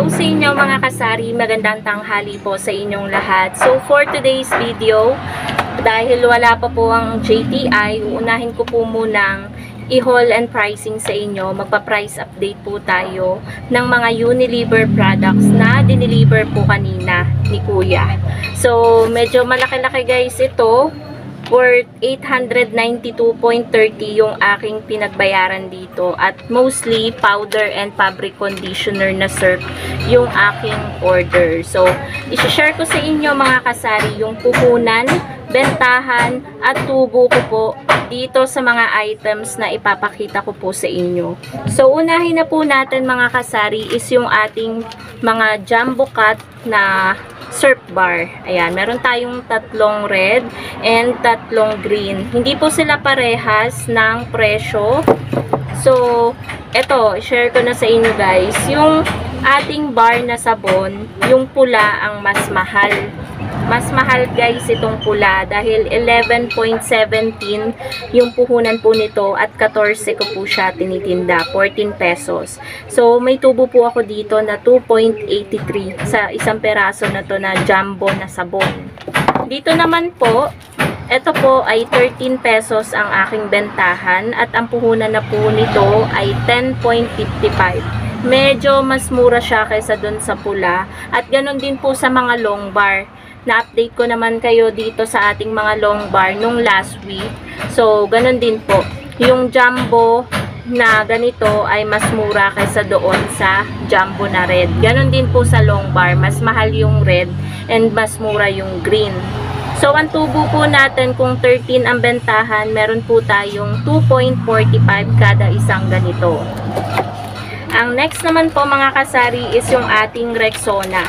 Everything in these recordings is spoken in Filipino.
Hello sa inyo mga kasari, magandang tanghali po sa inyong lahat. So for today's video, dahil wala pa po ang JTI, uunahin ko po munang i-haul and pricing sa inyo. Magpa-price update po tayo ng mga Unilever products na dineliver po kanina ni Kuya. So medyo malaki-laki guys ito. Worth 892.30 yung aking pinagbayaran dito, at mostly powder and fabric conditioner na syrup yung aking order. So i-share ko sa inyo mga kasari yung puhunan, bentahan at tubo ko po dito sa mga items na ipapakita ko po sa inyo. So unahin na po natin mga kasari is yung ating mga jumbo cut na syrup bar. Ayan, meron tayong tatlong red and tatlong green. Hindi po sila parehas ng presyo. So, eto, share ko na sa inyo guys. Yung ating bar na sabon, yung pula ang mas mahal. Mas mahal guys itong pula dahil 11.17 yung puhunan po nito at 14 ko po siya tinitinda, 14 pesos. So may tubo po ako dito na 2.83 sa isang peraso na to na jumbo na sabon. Dito naman po, ito po ay 13 pesos ang aking bentahan at ang puhunan na po nito ay 10.55. Medyo mas mura siya kaysa dun sa pula, at ganun din po sa mga long bar. Na-update ko naman kayo dito sa ating mga long bar nung last week. So, ganun din po. Yung jumbo na ganito ay mas mura kaysa doon sa jumbo na red. Ganun din po sa long bar. Mas mahal yung red and mas mura yung green. So, ang tubo po natin kung 13 ang bentahan, meron po tayong 2.45 kada isang ganito. Ang next naman po mga kasari is yung ating Rexona.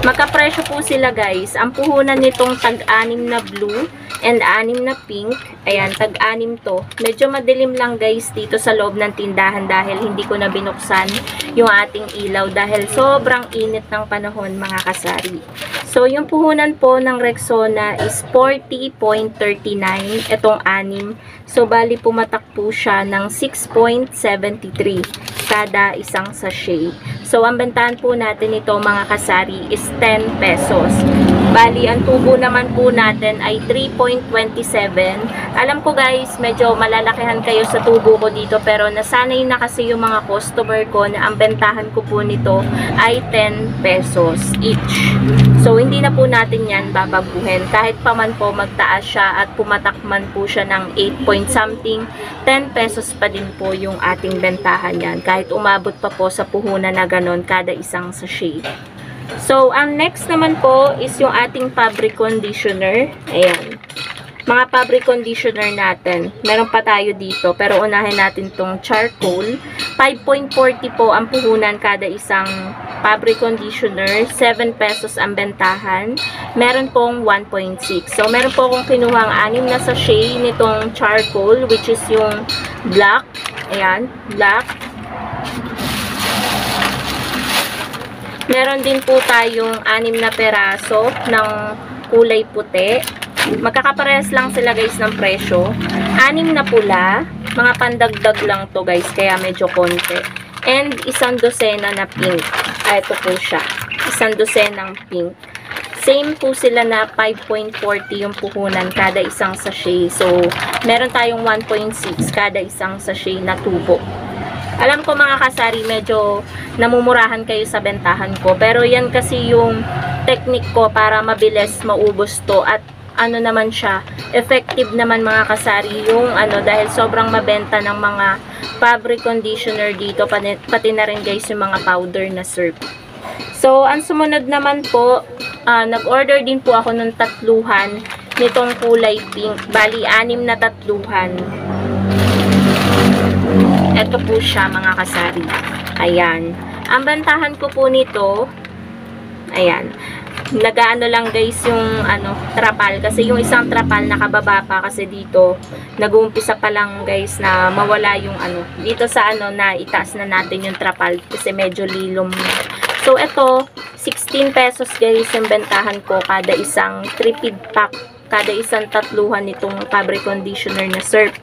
Magkapresyo po sila guys. Ang puhunan nitong tag-anim na blue and anim na pink. Ayan, tag-anim to. Medyo madilim lang guys dito sa loob ng tindahan dahil hindi ko na binuksan yung ating ilaw dahil sobrang init ng panahon mga kasari. So, yung puhunan po ng Rexona is 40.39. Itong anim. So, bali pumatak po siya ng 6.73 kada isang sachet. So, ang bentahan po natin ito mga kasari is 10 pesos. Bali, ang tubo naman po natin ay 3.27. Alam ko guys, medyo malalakihan kayo sa tubo ko dito, pero nasanay na kasi yung mga customer ko na ang bentahan ko po nito ay 10 pesos each. So, hindi na po natin yan babaguhin. Kahit pa man po magtaas siya at pumatak man po siya ng 8 point something, 10 pesos pa din po yung ating bentahan yan. Kahit umabot pa po sa puhunan na ganon kada isang sachet. So, ang next naman po is yung ating fabric conditioner. Ayan. Mga fabric conditioner natin. Meron pa tayo dito, pero unahin natin tong charcoal. 5.40 po ang puhunan kada isang fabric conditioner. 7 pesos ang bentahan. Meron pong 1.6. So, meron po akong kinuhang 6 na sachet nitong charcoal, which is yung black. Ayan, black. Meron din po tayong 6 na peraso ng kulay puti. Magkakaparehas lang sila guys ng presyo. 6 na pula. Mga pandagdag lang to guys, kaya medyo konti. And 1 dosena na pink. Ito po siya. 1 dosenang pink. Same po sila na 5.40 yung puhunan kada isang sachet. So, meron tayong 1.6 kada isang sachet na tubo. Alam ko mga kasari, medyo namumurahan kayo sa bentahan ko. Pero yan kasi yung technique ko para mabilis maubos to. At ano naman siya, effective naman mga kasari yung dahil sobrang mabenta ng mga fabric conditioner dito. Pati na rin guys yung mga powder na syrup. So, ang sumunod naman po, nag-order din po ako ng tatluhan nitong kulay pink. Bali, 6 na tatluhan. Ito po siya mga kasari. Ayan. Ang bantahan ko po nito, ayan, nagaano lang guys yung trapal. Kasi yung isang trapal nakababa pa kasi dito. Nag-uumpisa pa lang guys na mawala yung dito sa na itaas na natin yung trapal kasi medyo lilom na. So ito, 16 pesos guys yung bentahan ko kada isang 3-feed pack. Kada isang tatluhan nitong fabric conditioner na syrup.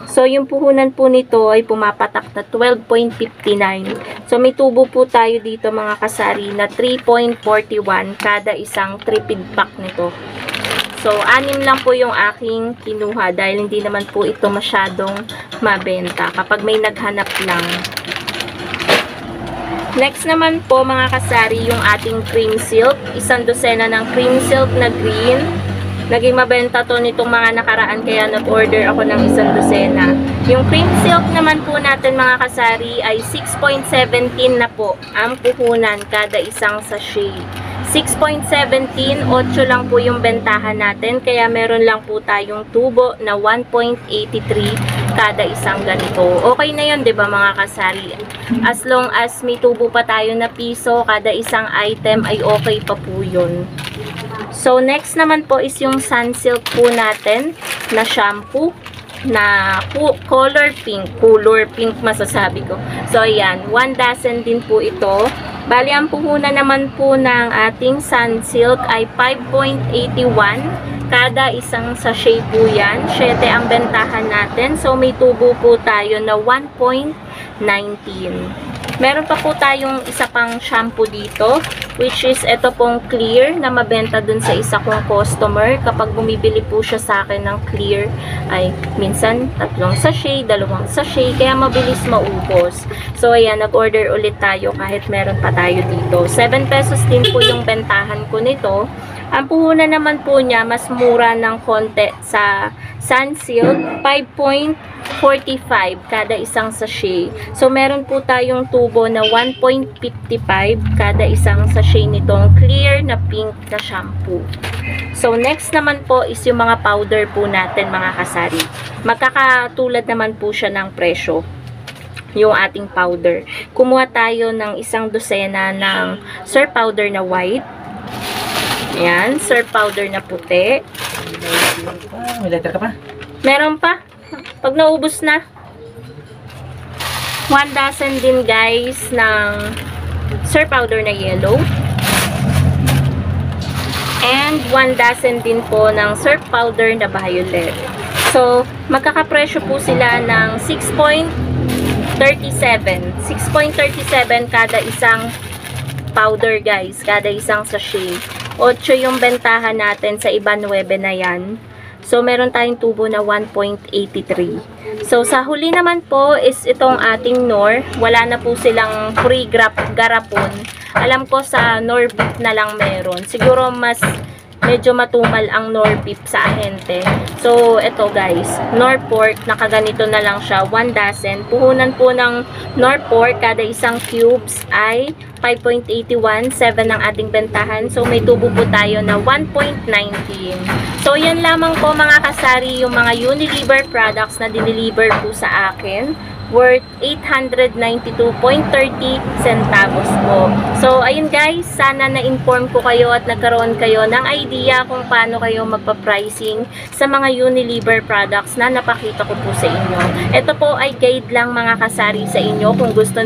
So, yung puhunan po nito ay pumapatak na 12.59. So, may tubo po tayo dito mga kasari na 3.41 kada isang tripid pack nito. So, 6 lang po yung aking kinuha dahil hindi naman po ito masyadong mabenta kapag may naghanap lang. Next naman po mga kasari, yung ating cream silk. Isang dosena ng cream silk na green. Naging mabenta to nitong mga nakaraan kaya nag-order ako ng isang dosena. Yung cream silk naman po natin mga kasari ay 6.17 na po ang puhunan kada isang sachet. 6.17, 8 lang po yung bentahan natin kaya meron lang po tayong tubo na 1.83 kada isang ganito. Okay na yun, 'di ba mga kasari? As long as may tubo pa tayo na piso kada isang item ay okay pa po yun. So next naman po is yung Sunsilk po natin na shampoo na color pink masasabi ko. So ayan, 1 dozen din po ito. Bali ang puhunan naman po ng ating Sunsilk ay 5.81 kada isang sachet po yan. 7 ang bentahan natin. So may tubo po tayo na 1.19. Meron pa po tayong isa pang shampoo dito, which is ito pong clear na mabenta dun sa isa kong customer. Kapag bumibili po siya sa akin ng clear, ay minsan 3 sachet, 2 sachet, kaya mabilis maubos. So ayan, nag-order ulit tayo kahit meron pa tayo dito. 7 pesos din po yung bentahan ko nito. Ang puhunan naman po niya, mas mura ng konti sa Sunsilk, 5.45 kada isang sachet. So, meron po tayong tubo na 1.55 kada isang sachet nitong clear na pink na shampoo. So, next naman po is yung mga powder po natin mga kasari. Magkakatulad naman po siya ng presyo yung ating powder. Kumuha tayo ng isang dosena ng Sur powder na white. Ayan, Sur powder na puti. May letter ka pa? Meron pa. Pag naubos na. 1 dozen din guys ng Sur powder na yellow. And 1 dozen din po ng Sur powder na violet. So, magkakapresyo po sila ng 6.37. 6.37 kada isang powder guys. Kada isang sachet. 8 yung bentahan natin sa iba 9 na yan. So, meron tayong tubo na 1.83. So, sa huli naman po is itong ating Knorr. Wala na po silang free garapon. Alam ko sa Knorr beef na lang meron. Siguro mas medyo matumal ang Knorr beef sa ahente. So, ito guys. Knorr pork. Nakaganito na lang siya. 1 dozen. Puhunan po ng Knorr pork. Kada isang cubes ay 5.81, 7 ang ating bentahan. So, may tubo po tayo na 1.19. So, yan lamang po mga kasari, yung mga Unilever products na dineliver po sa akin. Worth 892.30 centavos po. So, ayun guys, sana na-inform ko kayo at nagkaroon kayo ng idea kung paano kayo magpa-pricing sa mga Unilever products na napakita ko po sa inyo. Ito po ay guide lang mga kasari sa inyo kung gusto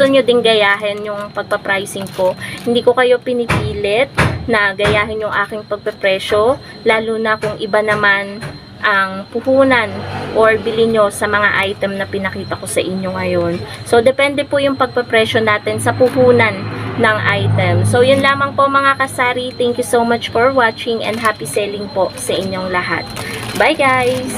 nyo ding gayahin yung pagpa-pricing ko. Hindi ko kayo pinipilit na gayahin yung aking pagpapresyo, lalo na kung iba naman ang puhunan or bili nyo sa mga item na pinakita ko sa inyo ngayon. So, depende po yung pagpapresyo natin sa puhunan ng item. So, yun lamang po mga kasari. Thank you so much for watching and happy selling po sa inyong lahat. Bye guys!